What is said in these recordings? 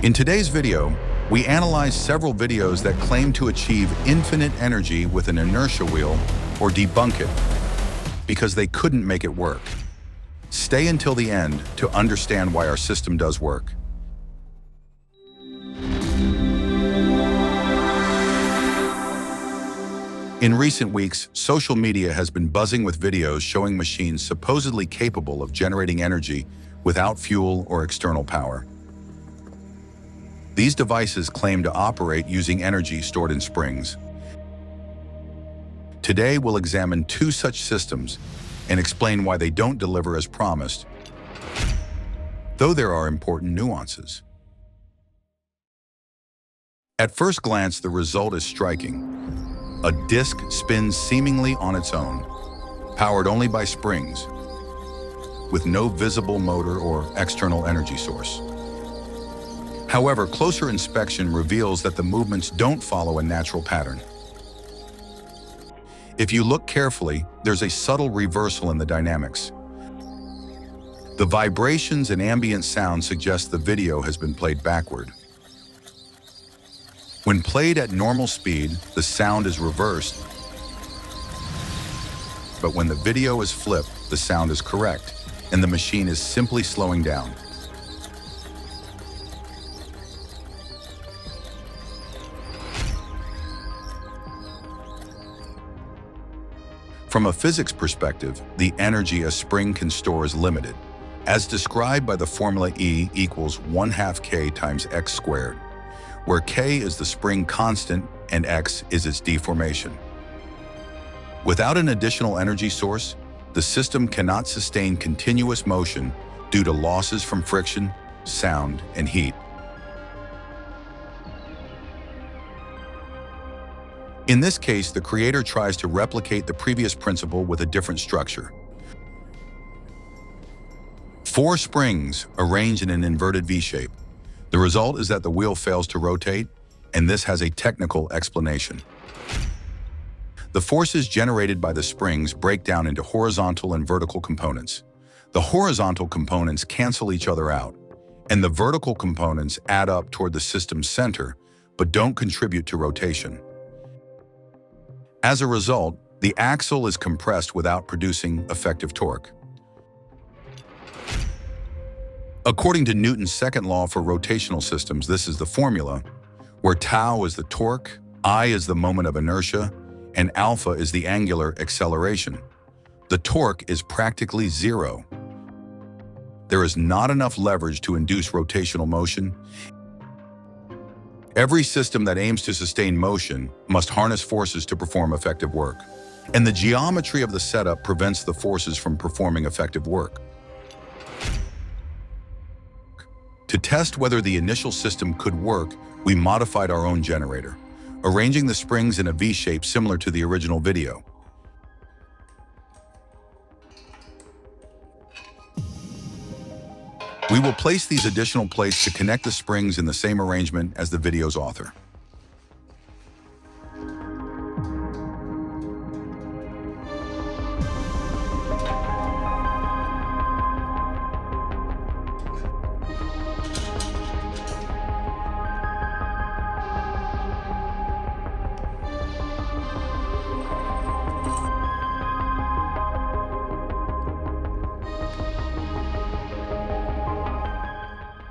In today's video, we analyze several videos that claim to achieve infinite energy with an inertia wheel or debunk it because they couldn't make it work. Stay until the end to understand why our system does work. In recent weeks, social media has been buzzing with videos showing machines supposedly capable of generating energy without fuel or external power. These devices claim to operate using energy stored in springs. Today, we'll examine two such systems and explain why they don't deliver as promised, though there are important nuances. At first glance, the result is striking. A disc spins seemingly on its own, powered only by springs, with no visible motor or external energy source. However, closer inspection reveals that the movements don't follow a natural pattern. If you look carefully, there's a subtle reversal in the dynamics. The vibrations and ambient sound suggest the video has been played backward. When played at normal speed, the sound is reversed, but when the video is flipped, the sound is correct, and the machine is simply slowing down. From a physics perspective, the energy a spring can store is limited, as described by the formula E equals 1/2 k times x squared, where k is the spring constant and x is its deformation. Without an additional energy source, the system cannot sustain continuous motion due to losses from friction, sound, and heat. In this case, the creator tries to replicate the previous principle with a different structure. 4 springs arranged in an inverted V-shape. The result is that the wheel fails to rotate, and this has a technical explanation. The forces generated by the springs break down into horizontal and vertical components. The horizontal components cancel each other out, and the vertical components add up toward the system's center, but don't contribute to rotation. As a result, the axle is compressed without producing effective torque. According to Newton's second law for rotational systems, this is the formula, where tau is the torque, I is the moment of inertia, and alpha is the angular acceleration. The torque is practically zero. There is not enough leverage to induce rotational motion. Every system that aims to sustain motion must harness forces to perform effective work, and the geometry of the setup prevents the forces from performing effective work. To test whether the initial system could work, we modified our own generator, arranging the springs in a V-shape similar to the original video. We will place these additional plates to connect the springs in the same arrangement as the video's author.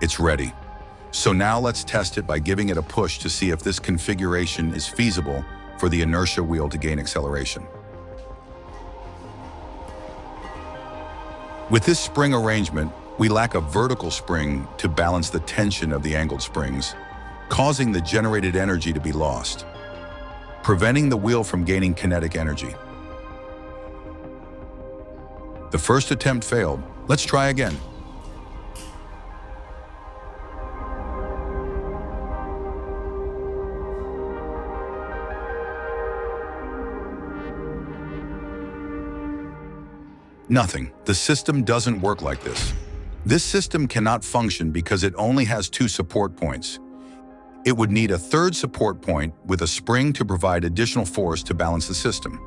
It's ready. So now let's test it by giving it a push to see if this configuration is feasible for the inertia wheel to gain acceleration. With this spring arrangement, we lack a vertical spring to balance the tension of the angled springs, causing the generated energy to be lost, preventing the wheel from gaining kinetic energy. The first attempt failed. Let's try again. Nothing. The system doesn't work like this. This system cannot function because it only has 2 support points. It would need a third support point with a spring to provide additional force to balance the system.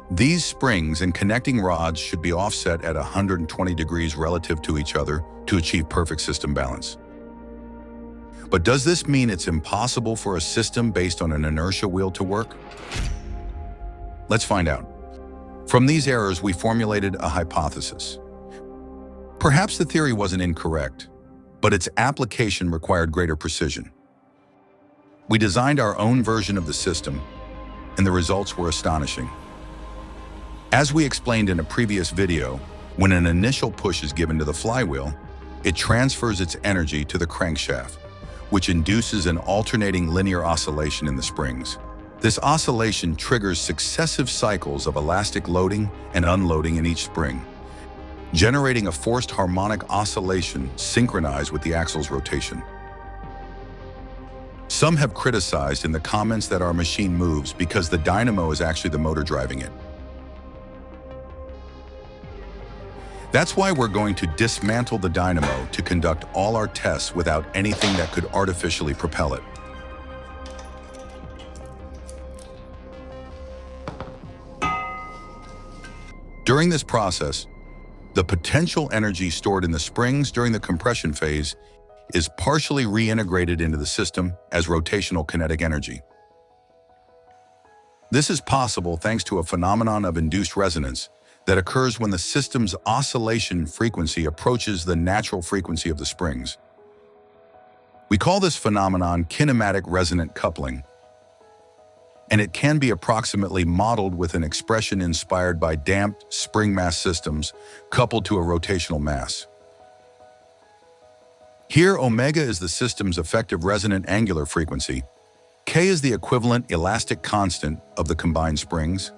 These springs and connecting rods should be offset at 120 degrees relative to each other to to achieve perfect system balance. But does this mean it's impossible for a system based on an inertia wheel to work? Let's find out. From these errors, we formulated a hypothesis. Perhaps the theory wasn't incorrect, but its application required greater precision. We designed our own version of the system, and the results were astonishing. As we explained in a previous video, when an initial push is given to the flywheel, it transfers its energy to the crankshaft, which induces an alternating linear oscillation in the springs. This oscillation triggers successive cycles of elastic loading and unloading in each spring, generating a forced harmonic oscillation synchronized with the axle's rotation. Some have criticized in the comments that our machine moves because the dynamo is actually the motor driving it. That's why we're going to dismantle the dynamo to conduct all our tests without anything that could artificially propel it. During this process, the potential energy stored in the springs during the compression phase is partially reintegrated into the system as rotational kinetic energy. This is possible thanks to a phenomenon of induced resonance that occurs when the system's oscillation frequency approaches the natural frequency of the springs. We call this phenomenon kinematic resonant coupling, and it can be approximately modeled with an expression inspired by damped spring mass systems coupled to a rotational mass. Here, omega is the system's effective resonant angular frequency, K is the equivalent elastic constant of the combined springs,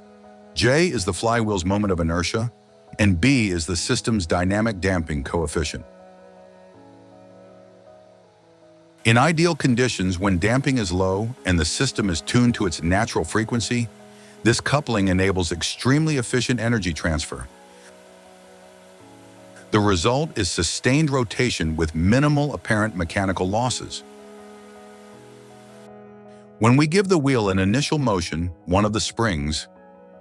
J is the flywheel's moment of inertia, and B is the system's dynamic damping coefficient. In ideal conditions, when damping is low and the system is tuned to its natural frequency, this coupling enables extremely efficient energy transfer. The result is sustained rotation with minimal apparent mechanical losses. When we give the wheel an initial motion, one of the springs,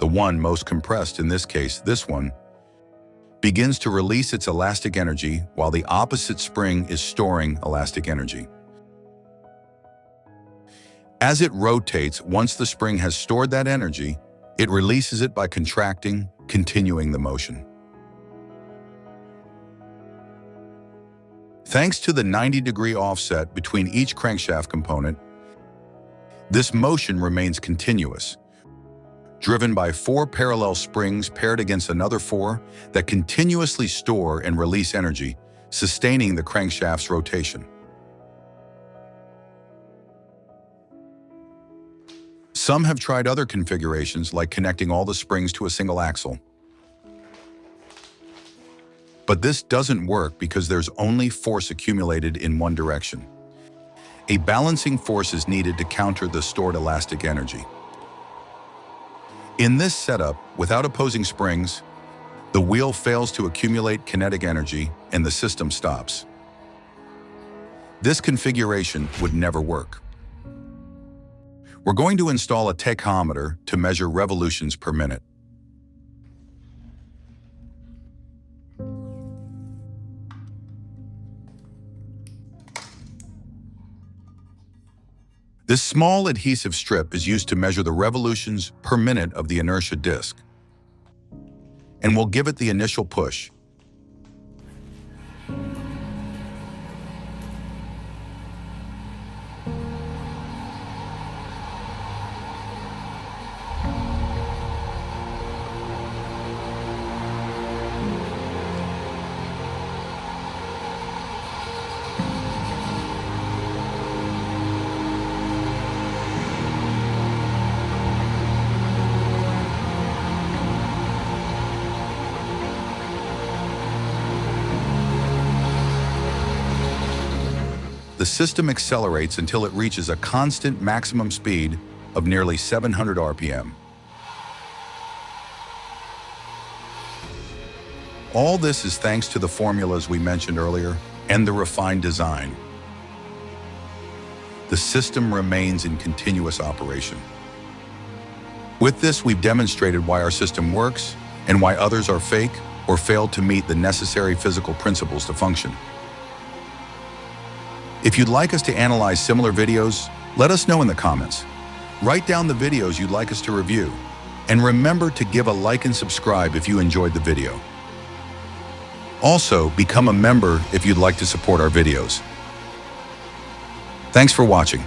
the one most compressed in this case, this one, begins to release its elastic energy while the opposite spring is storing elastic energy. As it rotates, once the spring has stored that energy, it releases it by contracting, continuing the motion. Thanks to the 90-degree offset between each crankshaft component, this motion remains continuous, driven by 4 parallel springs paired against another 4 that continuously store and release energy, sustaining the crankshaft's rotation. Some have tried other configurations, like connecting all the springs to a single axle. But this doesn't work because there's only force accumulated in one direction. A balancing force is needed to counter the stored elastic energy. In this setup, without opposing springs, the wheel fails to accumulate kinetic energy and the system stops. This configuration would never work. We're going to install a tachometer to measure revolutions per minute. This small adhesive strip is used to measure the revolutions per minute of the inertia disc, and we'll give it the initial push. The system accelerates until it reaches a constant maximum speed of nearly 700 RPM. All this is thanks to the formulas we mentioned earlier and the refined design. The system remains in continuous operation. With this, we've demonstrated why our system works and why others are fake or failed to meet the necessary physical principles to function. If you'd like us to analyze similar videos, let us know in the comments. Write down the videos you'd like us to review. And remember to give a like and subscribe if you enjoyed the video. Also, become a member if you'd like to support our videos. Thanks for watching.